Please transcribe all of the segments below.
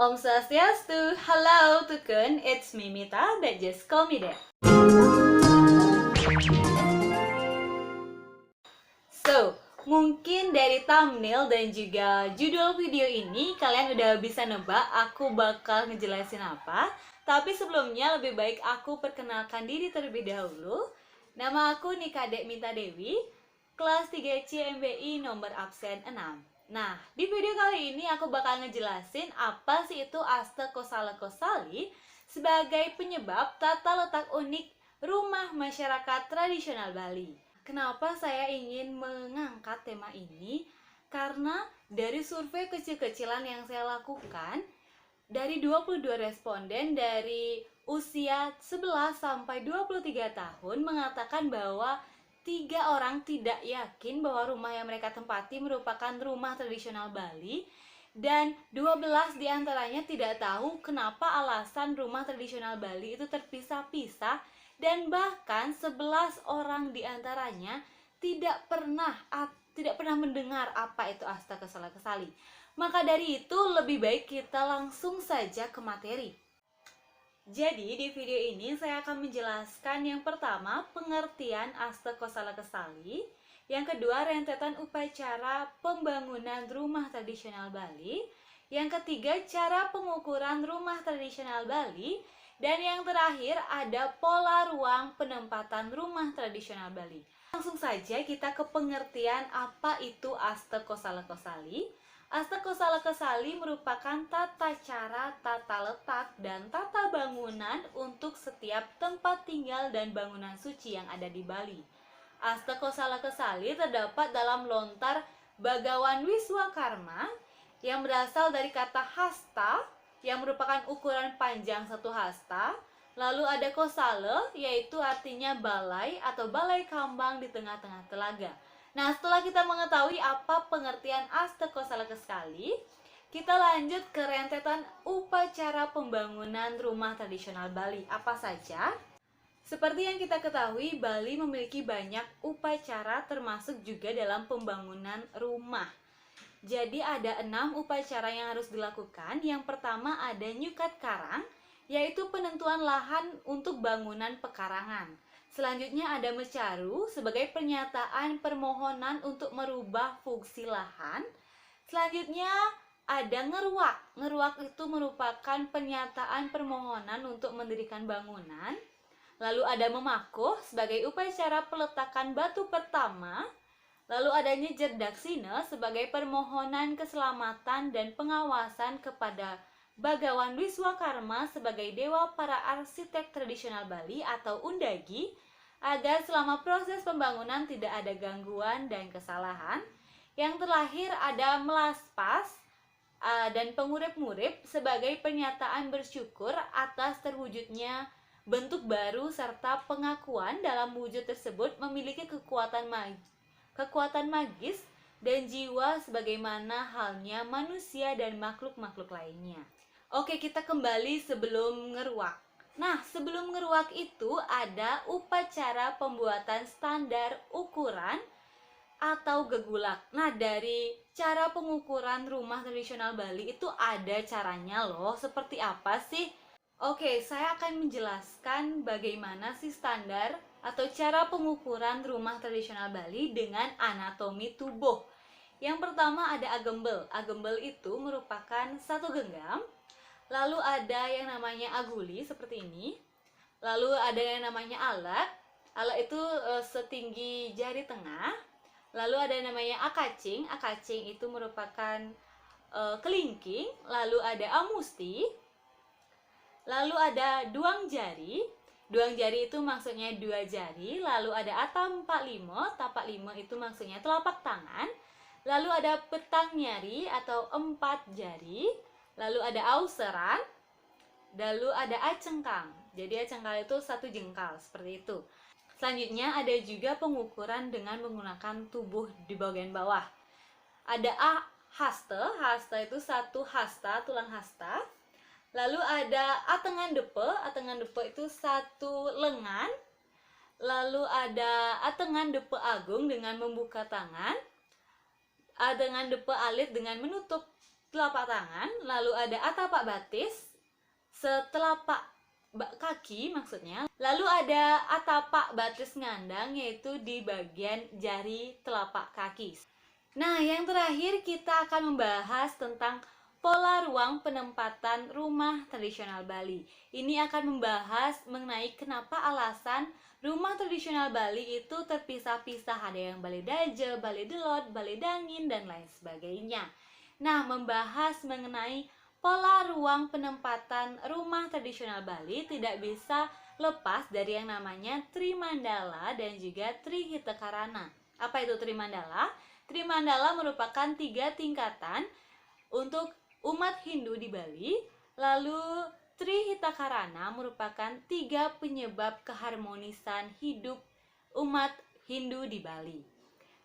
Om Swastiastu, hello Tukun, it's me Mita, but just call me Deb. So, mungkin dari thumbnail dan juga judul video ini kalian udah bisa nebak aku bakal ngejelasin apa. Tapi sebelumnya lebih baik aku perkenalkan diri terlebih dahulu. Nama aku Nika Dek Mita Dewi, kelas 3C MBI nomor absen 6. Nah, di video kali ini aku bakal ngejelasin apa sih itu Asta Kosala Kosali sebagai penyebab tata letak unik rumah masyarakat tradisional Bali. Kenapa saya ingin mengangkat tema ini? Karena dari survei kecil-kecilan yang saya lakukan, dari 22 responden dari usia 11 sampai 23 tahun mengatakan bahwa 3 orang tidak yakin bahwa rumah yang mereka tempati merupakan rumah tradisional Bali, dan 12 diantaranya tidak tahu kenapa alasan rumah tradisional Bali itu terpisah-pisah, dan bahkan 11 orang diantaranya tidak pernah mendengar apa itu Asta Kosala Kosali. Maka dari itu lebih baik kita langsung saja ke materi. Jadi di video ini saya akan menjelaskan yang pertama pengertian Asta Kosala Kosali, yang kedua rentetan upacara pembangunan rumah tradisional Bali, yang ketiga cara pengukuran rumah tradisional Bali, dan yang terakhir ada pola ruang penempatan rumah tradisional Bali. Langsung saja kita ke pengertian apa itu Asta Kosala Kosali. Asta Kosala Kosali merupakan tata cara, tata letak, dan tata bangunan untuk setiap tempat tinggal dan bangunan suci yang ada di Bali. Asta Kosala Kosali terdapat dalam lontar Bagawan Wiswakarma yang berasal dari kata hasta yang merupakan ukuran panjang satu hasta. Lalu ada kosala, yaitu artinya balai atau balai kambang di tengah-tengah telaga. Nah, setelah kita mengetahui apa pengertian Asta Kosala Kosali, kita lanjut ke rentetan upacara pembangunan rumah tradisional Bali. Apa saja? Seperti yang kita ketahui, Bali memiliki banyak upacara termasuk juga dalam pembangunan rumah. Jadi ada 6 upacara yang harus dilakukan. Yang pertama ada nyukat karang, yaitu penentuan lahan untuk bangunan pekarangan. Selanjutnya ada mecaru sebagai pernyataan permohonan untuk merubah fungsi lahan. Selanjutnya ada ngeruak. Ngeruak itu merupakan pernyataan permohonan untuk mendirikan bangunan. Lalu ada memakuh sebagai upacara peletakan batu pertama. Lalu adanya jerdaksina sebagai permohonan keselamatan dan pengawasan kepada Bagawan Wiswakarma sebagai dewa para arsitek tradisional Bali atau Undagi, agar selama proses pembangunan tidak ada gangguan dan kesalahan. Yang terakhir ada melaspas dan pengurip-ngurip sebagai pernyataan bersyukur atas terwujudnya bentuk baru serta pengakuan dalam wujud tersebut memiliki kekuatan magis dan jiwa sebagaimana halnya manusia dan makhluk-makhluk lainnya. Oke, kita kembali sebelum ngeruak. Nah, sebelum ngeruak itu ada upacara pembuatan standar ukuran atau gegulak. Nah, dari cara pengukuran rumah tradisional Bali itu ada caranya loh. Seperti apa sih? Oke, saya akan menjelaskan bagaimana sih standar atau cara pengukuran rumah tradisional Bali dengan anatomi tubuh. Yang pertama ada agembel. Agembel itu merupakan satu genggam. Lalu ada yang namanya aguli seperti ini. Lalu ada yang namanya alak. Alak itu setinggi jari tengah. Lalu ada yang namanya akacing. Akacing itu merupakan kelingking. Lalu ada amusti. Lalu ada duang jari. Duang jari itu maksudnya 2 jari. Lalu ada atampak limo. Tapak limo itu maksudnya telapak tangan. Lalu ada petang nyari atau 4 jari. Lalu ada auseran. Lalu ada acengkang. Jadi acengkang itu 1 jengkal seperti itu. Selanjutnya ada juga pengukuran dengan menggunakan tubuh di bagian bawah. Ada haste. Haste itu 1 hasta, tulang hasta. Lalu ada atengan depe. Atengan depe itu 1 lengan. Lalu ada atengan depe agung dengan membuka tangan. Atengan depe alit dengan menutup telapak tangan, lalu ada atapak batis, setelapak kaki maksudnya, lalu ada atapak batis ngandang yaitu di bagian jari telapak kaki. Nah, yang terakhir kita akan membahas tentang pola ruang penempatan rumah tradisional Bali. Ini akan membahas mengenai kenapa alasan rumah tradisional Bali itu terpisah-pisah, ada yang Balai Daje, Balai Delot, Balai Dangin, dan lain sebagainya. Nah, membahas mengenai pola ruang penempatan rumah tradisional Bali tidak bisa lepas dari yang namanya Trimandala dan juga Trihitakarana. Apa itu Trimandala? Trimandala merupakan 3 tingkatan untuk umat Hindu di Bali, lalu Trihitakarana merupakan 3 penyebab keharmonisan hidup umat Hindu di Bali.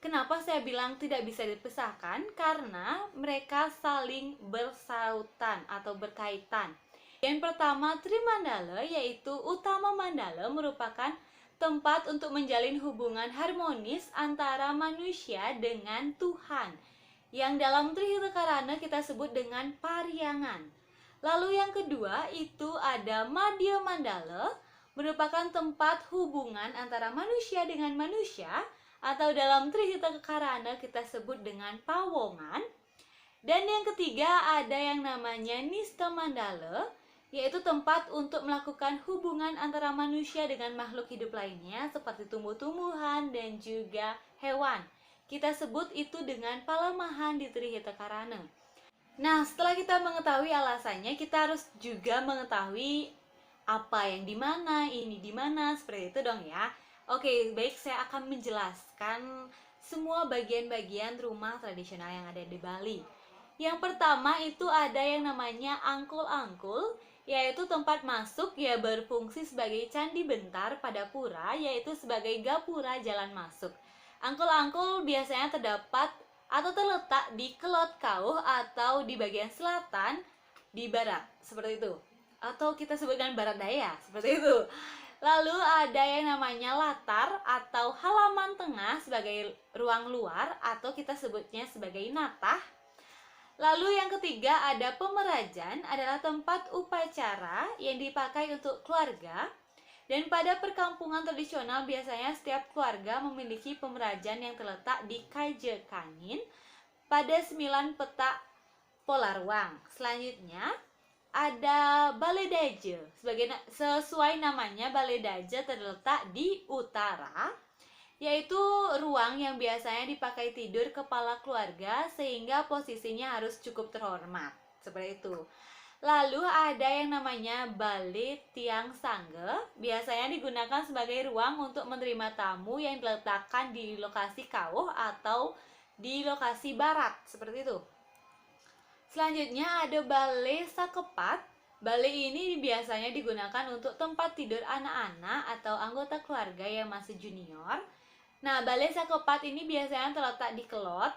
Kenapa saya bilang tidak bisa dipisahkan? Karena mereka saling bersautan atau berkaitan. Yang pertama, Trimandala yaitu utama mandala merupakan tempat untuk menjalin hubungan harmonis antara manusia dengan Tuhan, yang dalam Trihitakarana kita sebut dengan Pariangan. Lalu yang kedua itu ada Madhya Mandala, merupakan tempat hubungan antara manusia dengan manusia, atau dalam Trihitakarana kita sebut dengan Pawongan. Dan yang ketiga ada yang namanya Nista Mandala, yaitu tempat untuk melakukan hubungan antara manusia dengan makhluk hidup lainnya seperti tumbuh-tumbuhan dan juga hewan. Kita sebut itu dengan Palamahan di Trihitakarana. Nah, setelah kita mengetahui alasannya, kita harus juga mengetahui apa yang di mana, ini di mana, seperti itu dong ya. Oke, baik, saya akan menjelaskan semua bagian-bagian rumah tradisional yang ada di Bali. Yang pertama itu ada yang namanya angkul-angkul, yaitu tempat masuk ya berfungsi sebagai candi bentar pada pura, yaitu sebagai gapura jalan masuk. Angkul-angkul biasanya terdapat atau terletak di Kelot Kauh atau di bagian selatan di barat, seperti itu. Atau kita sebutkan barat daya, seperti itu. Lalu ada yang namanya latar atau halaman tengah sebagai ruang luar atau kita sebutnya sebagai natah. Lalu yang ketiga ada pemerajan, adalah tempat upacara yang dipakai untuk keluarga. Dan pada perkampungan tradisional biasanya setiap keluarga memiliki pemerajan yang terletak di Kajekanin pada 9 petak pola ruang. Selanjutnya ada Balai Daje. Sesuai namanya, Balai Daje terletak di utara, yaitu ruang yang biasanya dipakai tidur kepala keluarga sehingga posisinya harus cukup terhormat, seperti itu. Lalu ada yang namanya Balai Tiang Sangge, biasanya digunakan sebagai ruang untuk menerima tamu yang diletakkan di lokasi Kauh atau di lokasi barat, seperti itu. Selanjutnya ada Balai Sakepat. Balai ini biasanya digunakan untuk tempat tidur anak-anak atau anggota keluarga yang masih junior. Nah, Balai Sakepat ini biasanya terletak di Kelot.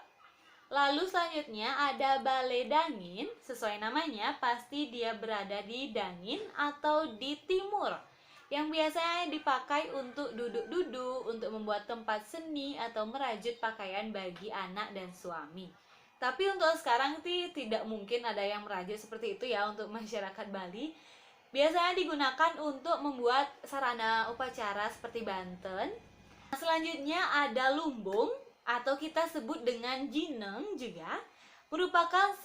Lalu selanjutnya ada Balai Dangin. Sesuai namanya, pasti dia berada di Dangin atau di timur, yang biasanya dipakai untuk duduk-duduk, untuk membuat tempat seni atau merajut pakaian bagi anak dan suami. Tapi untuk sekarang tidak mungkin ada yang merajut seperti itu ya untuk masyarakat Bali. Biasanya digunakan untuk membuat sarana upacara seperti Banten. Selanjutnya ada lumbung atau kita sebut dengan jineng juga, merupakan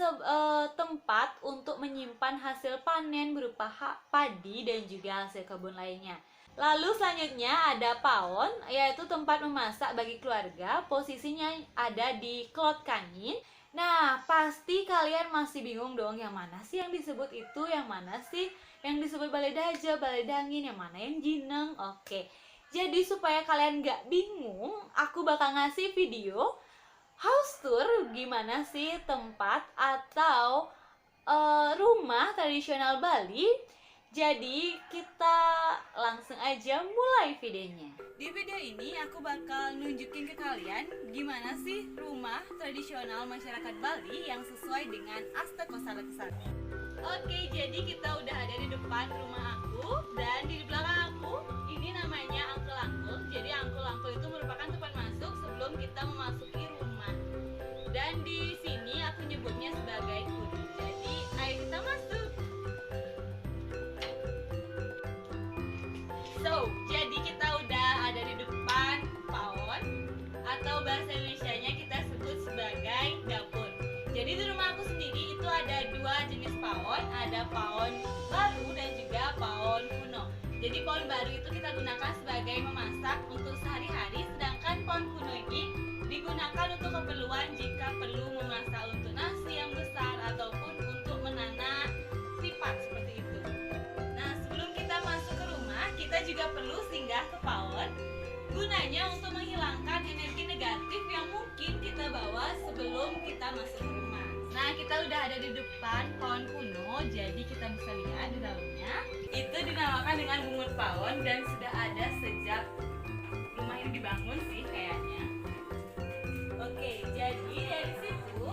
tempat untuk menyimpan hasil panen berupa padi dan juga hasil kebun lainnya. Lalu selanjutnya ada pawon, yaitu tempat memasak bagi keluarga. Posisinya ada di Klot Kanin. Nah, pasti kalian masih bingung dong, yang mana sih yang disebut itu, yang mana sih yang disebut Balai Daje, Balai Dangin, yang mana yang jineng. Oke, jadi supaya kalian gak bingung, aku bakal ngasih video house tour gimana sih tempat atau rumah tradisional Bali. Jadi kita langsung aja mulai videonya. Di video ini aku bakal nunjukin ke kalian gimana sih rumah tradisional masyarakat Bali yang sesuai dengan Astakosala. Oke, jadi kita udah ada di depan rumah aku, dan di belakang aku ini namanya angkul-angkul. Jadi angkul-angkul itu merupakan tempat masuk sebelum kita memasuki rumah. Dan di sini aku nyebutnya sebagai kudu. So, jadi kita udah ada di depan pawon, atau bahasa Indonesianya kita sebut sebagai dapur. Jadi di rumah aku sendiri itu ada dua jenis pawon, ada pawon baru dan juga pawon kuno. Jadi pawon baru itu kita gunakan sebagai memasak untuk sehari-hari, sedangkan pawon kuno ini digunakan untuk keperluan jika perlu memasak untuk nasi yang besar ataupun untuk menanam lipat seperti itu. Nah, sebelum kita masuk ke rumah, kita juga perlu singgah ke pawon, gunanya untuk menghilangkan energi negatif yang mungkin kita bawa sebelum kita masuk ke rumah. Nah, kita udah ada di depan pawon kuno, jadi kita bisa lihat di dalamnya. Itu dinamakan dengan bungur pawon dan sudah ada sejak rumah ini dibangun sih kayaknya. Oke, jadi dari situ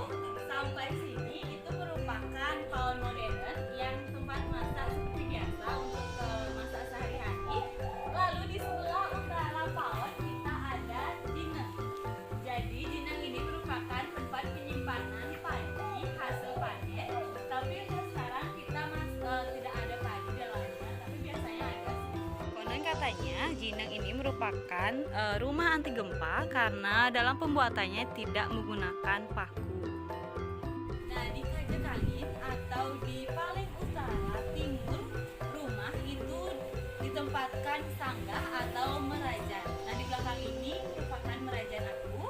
sampai sini itu merupakan pawon modern yang tempat masak seperti biasa untuk masak sehari-hari. Lalu di sebelah utara pawon kita ada jinang. Jadi jinang ini merupakan tempat penyimpanan padi hasil panen. Tapi untuk sekarang kita tidak ada padi dalamnya, tapi biasanya ada. Konon katanya jinang ini merupakan rumah anti gempa karena dalam pembuatannya tidak menggunakan paku. Nah, di Kajekalin atau di paling utara timur rumah itu ditempatkan sanggah atau merajan. Nah, di belakang ini merupakan merajan aku.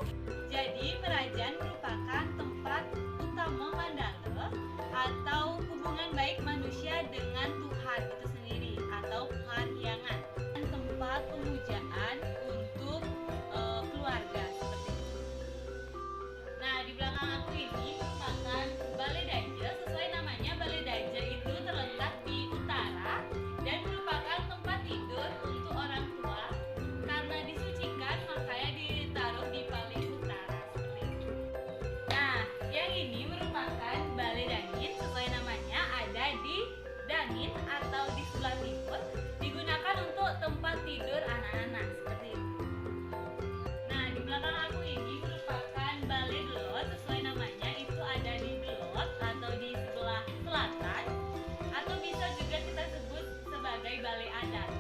Jadi merajan merupakan tempat utama mandala atau hubungan baik manusia dengan Tuhan itu sendiri atau pahariangan, tempat pemujaan untuk keluarga seperti itu. Nah, di belakang aku ini merupakan Balai Daja. Sesuai namanya, Balai Daja itu terletak di utara dan merupakan tempat tidur untuk orang tua. Karena disucikan, makanya ditaruh di paling utara seperti itu. Nah, yang ini merupakan Balai Dangin. Sesuai namanya, ada di Dangin atau di sebelah timur, digunakan untuk tempat tidur anak-anak seperti itu. Nah, di belakang aku ini merupakan Balai Belot. Sesuai namanya, itu ada di Belot atau di sebelah selatan, atau bisa juga kita sebut sebagai Balai Adat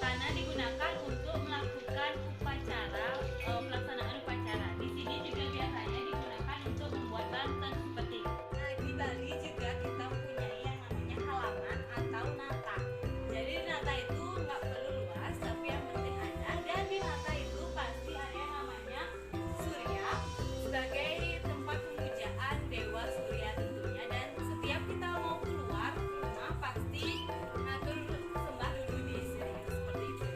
karena digunakan untuk melakukan upacara, pelaksanaan upacara. Di sini juga biasanya digunakan untuk membuat banten seperti itu. Nah, di Bali juga kita punya yang namanya halaman atau nata. Jadi nata itu nggak perlu luas, tapi yang penting ada. Dan di nata itu pasti ada yang namanya surya sebagai tempat pemujaan dewa surya tentunya. Dan setiap kita mau keluar rumah pasti ngatur sembah dulu di sini seperti itu.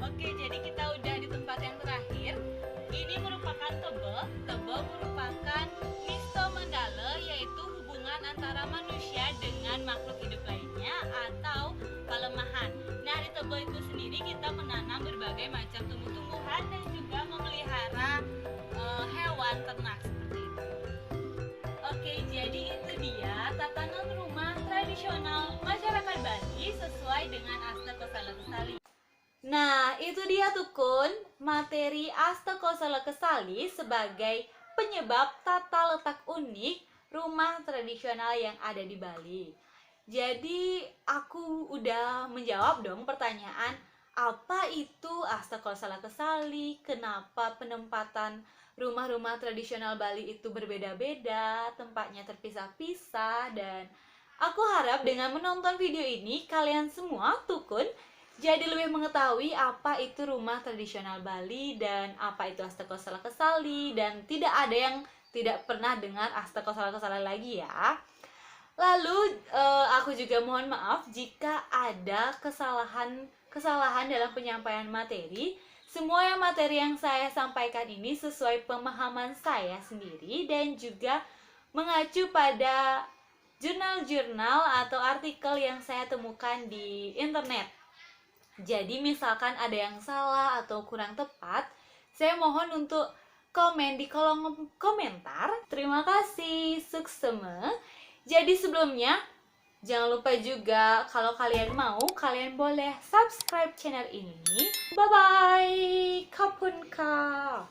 Oke, jadi kita udah di tempat yang terakhir. Ini merupakan tebel. Tebel merupakan misto mandala, yaitu hubungan antara manusia dengan makhluk hidup lainnya atau palemahan. Nah, di tebel itu sendiri kita menanam berbagai macam tumbuh-tumbuhan dan juga memelihara hewan ternak seperti itu. Oke, jadi itu dia tatanan rumah tradisional masyarakat Bali sesuai dengan Asta Kosala Kesali. Nah, itu dia tuh Kun, materi Asta Kosala Kesali sebagai penyebab tata letak unik rumah tradisional yang ada di Bali. Jadi aku udah menjawab dong pertanyaan, apa itu Asta Kosala Kesali, kenapa penempatan rumah-rumah tradisional Bali itu berbeda-beda, tempatnya terpisah-pisah, dan aku harap dengan menonton video ini kalian semua tukun jadi lebih mengetahui apa itu rumah tradisional Bali dan apa itu Asta Kosala Kesali, dan tidak ada yang tidak pernah dengar Asta Kosala Kesali lagi ya. Lalu aku juga mohon maaf jika ada kesalahan dalam penyampaian materi. Semua materi yang saya sampaikan ini sesuai pemahaman saya sendiri dan juga mengacu pada jurnal-jurnal atau artikel yang saya temukan di internet. Jadi misalkan ada yang salah atau kurang tepat, saya mohon untuk komen di kolom komentar. Terima kasih, suksema. Jadi sebelumnya, jangan lupa juga kalau kalian mau, kalian boleh subscribe channel ini. Bye-bye, kapunka.